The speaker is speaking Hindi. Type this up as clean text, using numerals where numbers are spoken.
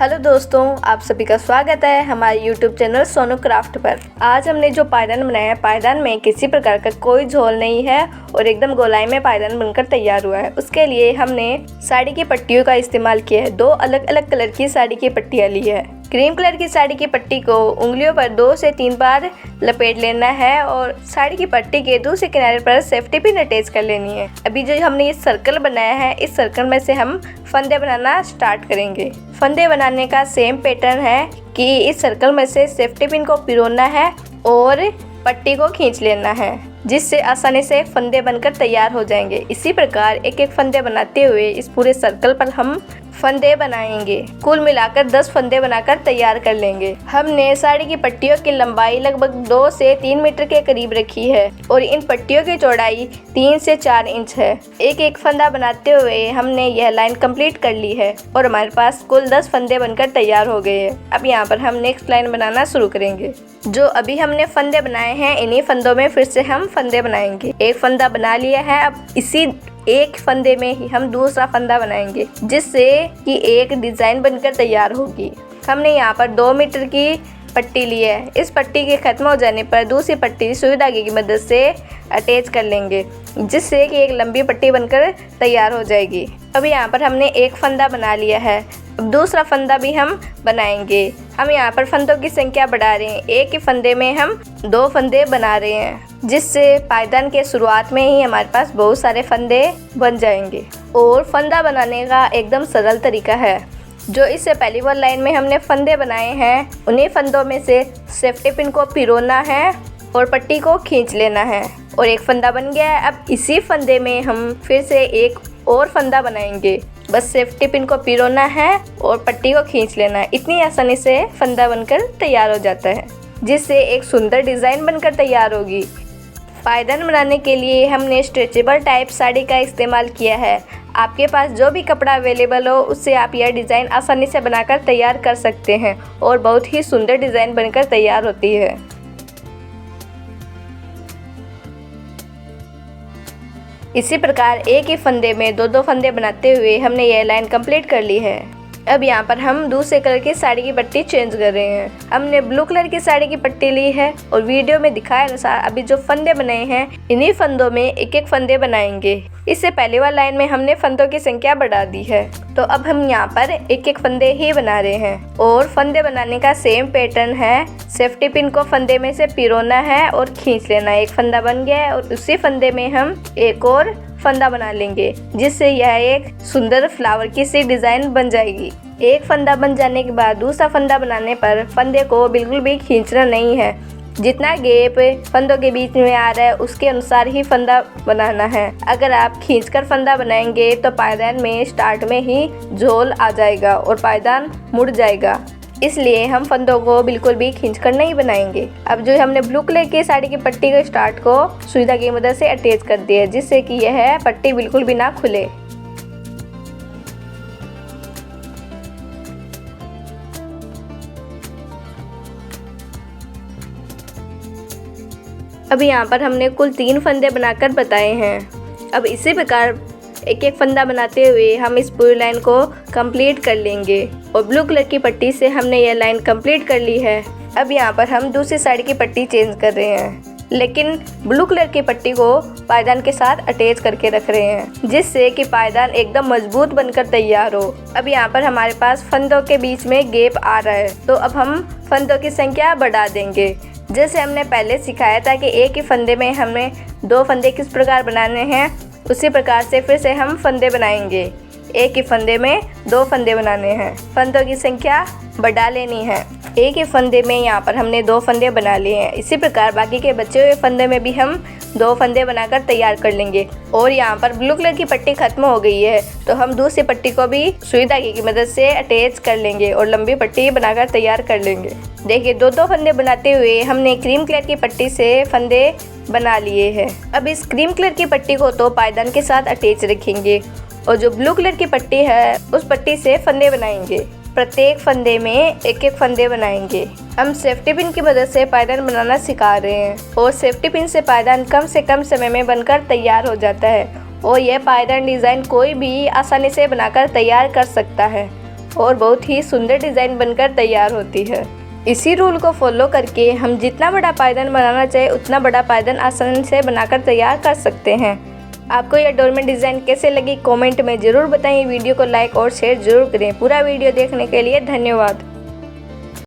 हेलो दोस्तों, आप सभी का स्वागत है हमारे YouTube चैनल सोनू क्राफ्ट पर। आज हमने जो पायदान बनाया है, पायदान में किसी प्रकार का कोई झोल नहीं है और एकदम गोलाई में पायदान बनकर तैयार हुआ है। उसके लिए हमने साड़ी की पट्टियों का इस्तेमाल किया है। 2 अलग अलग कलर की साड़ी की पट्टियाँ ली है। क्रीम कलर की साड़ी की पट्टी को उंगलियों पर 2 से 3 बार लपेट लेना है और साड़ी की पट्टी के दूसरे किनारे पर सेफ्टी पिन अटैच कर लेनी है। अभी जो हमने ये सर्कल बनाया है, इस सर्कल में से हम फंदे बनाना स्टार्ट करेंगे। फंदे बनाने का सेम पैटर्न है कि इस सर्कल में से सेफ्टी पिन को पिरोना है और पट्टी को खींच लेना है, जिससे आसानी से फंदे बनकर तैयार हो जाएंगे। इसी प्रकार एक एक फंदे बनाते हुए इस पूरे सर्कल पर हम फंदे बनाएंगे। कुल मिलाकर 10 फंदे बनाकर तैयार कर लेंगे। हमने साड़ी की पट्टियों की लंबाई लगभग 2 से 3 मीटर के करीब रखी है और इन पट्टियों की चौड़ाई 3 से 4 इंच है। एक एक फंदा बनाते हुए हमने यह लाइन कंप्लीट कर ली है और हमारे पास कुल 10 फंदे बनकर तैयार हो गए हैं। अब यहाँ पर हम नेक्स्ट लाइन बनाना शुरू करेंगे। जो अभी हमने फंदे बनाए हैं, इन्हीं फंदों में फिर से हम फंदे बनाएंगे। एक फंदा बना लिया है। अब इसी एक फंदे में ही हम दूसरा फंदा बनाएंगे, जिससे कि एक डिजाइन बनकर तैयार होगी। हमने यहाँ पर 2 मीटर की पट्टी ली है। इस पट्टी के खत्म हो जाने पर दूसरी पट्टी सुई धागे की मदद से अटैच कर लेंगे, जिससे कि एक लंबी पट्टी बनकर तैयार हो जाएगी। अब यहाँ पर हमने एक फंदा बना लिया है। अब दूसरा फंदा भी हम बनाएंगे। हम यहाँ पर फंदों की संख्या बढ़ा रहे हैं। एक ही फंदे में हम 2 फंदे बना रहे हैं, जिससे पायदान के शुरुआत में ही हमारे पास बहुत सारे फंदे बन जाएंगे। और फंदा बनाने का एकदम सरल तरीका है। जो इससे पहली वाली लाइन में हमने फंदे बनाए हैं, उन्हीं फंदों में से सेफ्टी पिन को पिरोना है और पट्टी को खींच लेना है और एक फंदा बन गया है। अब इसी फंदे में हम फिर से एक और फंदा बनाएंगे। बस सेफ्टी पिन को पिरोना है और पट्टी को खींच लेना है। इतनी आसानी से फंदा बनकर तैयार हो जाता है, जिससे एक सुंदर डिज़ाइन बनकर तैयार होगी। पायदान बनाने के लिए हमने स्ट्रेचेबल टाइप साड़ी का इस्तेमाल किया है। आपके पास जो भी कपड़ा अवेलेबल हो, उससे आप यह डिज़ाइन आसानी से बनाकर तैयार कर सकते हैं और बहुत ही सुंदर डिज़ाइन बनकर तैयार होती है। इसी प्रकार एक ही फंदे में 2-2 फंदे बनाते हुए हमने यह लाइन कंप्लीट कर ली है। अब यहाँ पर हम दूसरे कलर की साड़ी की पट्टी चेंज कर रहे हैं। हमने ब्लू कलर की साड़ी की पट्टी ली है और वीडियो में दिखाए अनुसार अभी जो फंदे बनाए हैं, इन्हीं फंदों में एक एक फंदे बनाएंगे। इससे पहले वाली लाइन में हमने फंदों की संख्या बढ़ा दी है, तो अब हम यहाँ पर एक एक फंदे ही बना रहे हैं। और फंदे बनाने का सेम पैटर्न है। सेफ्टी पिन को फंदे में से पिरोना है और खींच लेना है। एक फंदा बन गया है और उसी फंदे में हम एक और फंदा बना लेंगे, जिससे यह एक सुंदर फ्लावर की सी डिजाइन बन जाएगी। एक फंदा बन जाने के बाद दूसरा फंदा बनाने पर फंदे को बिल्कुल भी खींचना नहीं है। जितना गैप फंदों के बीच में आ रहा है, उसके अनुसार ही फंदा बनाना है। अगर आप खींचकर फंदा बनाएंगे तो पायदान में स्टार्ट में ही झोल आ जाएगा और पायदान मुड़ जाएगा। इसलिए हम फंदों को बिल्कुल भी खींचकर नहीं बनाएंगे। अब जो हमने ब्लू कलर की साड़ी की पट्टी के स्टार्ट को सुई धागे की मदद से अटैच कर दिया है, जिससे कि यह पट्टी बिल्कुल भी ना खुले। अब यहाँ पर हमने कुल 3 फंदे बनाकर बताए हैं। अब इसी प्रकार एक एक फंदा बनाते हुए हम इस पूरी लाइन को कंप्लीट कर लेंगे और ब्लू कलर की पट्टी से हमने यह लाइन कंप्लीट कर ली है। अब यहाँ पर हम दूसरी साइड की पट्टी चेंज कर रहे हैं, लेकिन ब्लू कलर की पट्टी को पायदान के साथ अटैच करके रख रहे हैं, जिससे कि पायदान एकदम मजबूत बनकर तैयार हो। अब यहाँ पर हमारे पास फंदों के बीच में गैप आ रहा है, तो अब हम फंदों की संख्या बढ़ा देंगे। जैसे हमने पहले सिखाया था कि एक ही फंदे में हमें 2 फंदे किस प्रकार बनाने हैं, उसी प्रकार से फिर से हम फंदे बनाएंगे। एक ही फंदे में 2 फंदे बनाने हैं। फंदों की संख्या बढ़ा लेनी है। एक ही फंदे में यहाँ पर हमने 2 फंदे बना लिए हैं। इसी प्रकार बाकी के बचे हुए फंदे में भी हम 2 फंदे बनाकर तैयार कर लेंगे। और यहाँ पर ब्लू कलर की पट्टी खत्म हो गई है, तो हम दूसरी पट्टी को भी सुई धागे की मदद से अटैच कर लेंगे और लंबी पट्टी बनाकर तैयार कर लेंगे। देखिए, 2-2 फंदे बनाते हुए हमने क्रीम कलर की पट्टी से फंदे बना लिए हैं। अब इस क्रीम कलर की पट्टी को तो पायदान के साथ अटैच रखेंगे और जो ब्लू कलर की पट्टी है, उस पट्टी से फंदे बनाएंगे। प्रत्येक फंदे में एक एक फंदे बनाएंगे। हम सेफ्टी पिन की मदद से पायदान बनाना सिखा रहे हैं और सेफ्टी पिन से पायदान कम से कम समय में बनकर तैयार हो जाता है और यह पायदान डिज़ाइन कोई भी आसानी से बनाकर तैयार कर सकता है। और बहुत ही सुंदर डिज़ाइन बनकर तैयार होती है। इसी रूल को फॉलो करके हम जितना बड़ा पायदान बनाना चाहे उतना बड़ा पायदान आसानी से बनाकर तैयार कर सकते हैं। आपको यह डोरमेट डिज़ाइन कैसे लगी कमेंट में ज़रूर बताएं। वीडियो को लाइक और शेयर ज़रूर करें। पूरा वीडियो देखने के लिए धन्यवाद।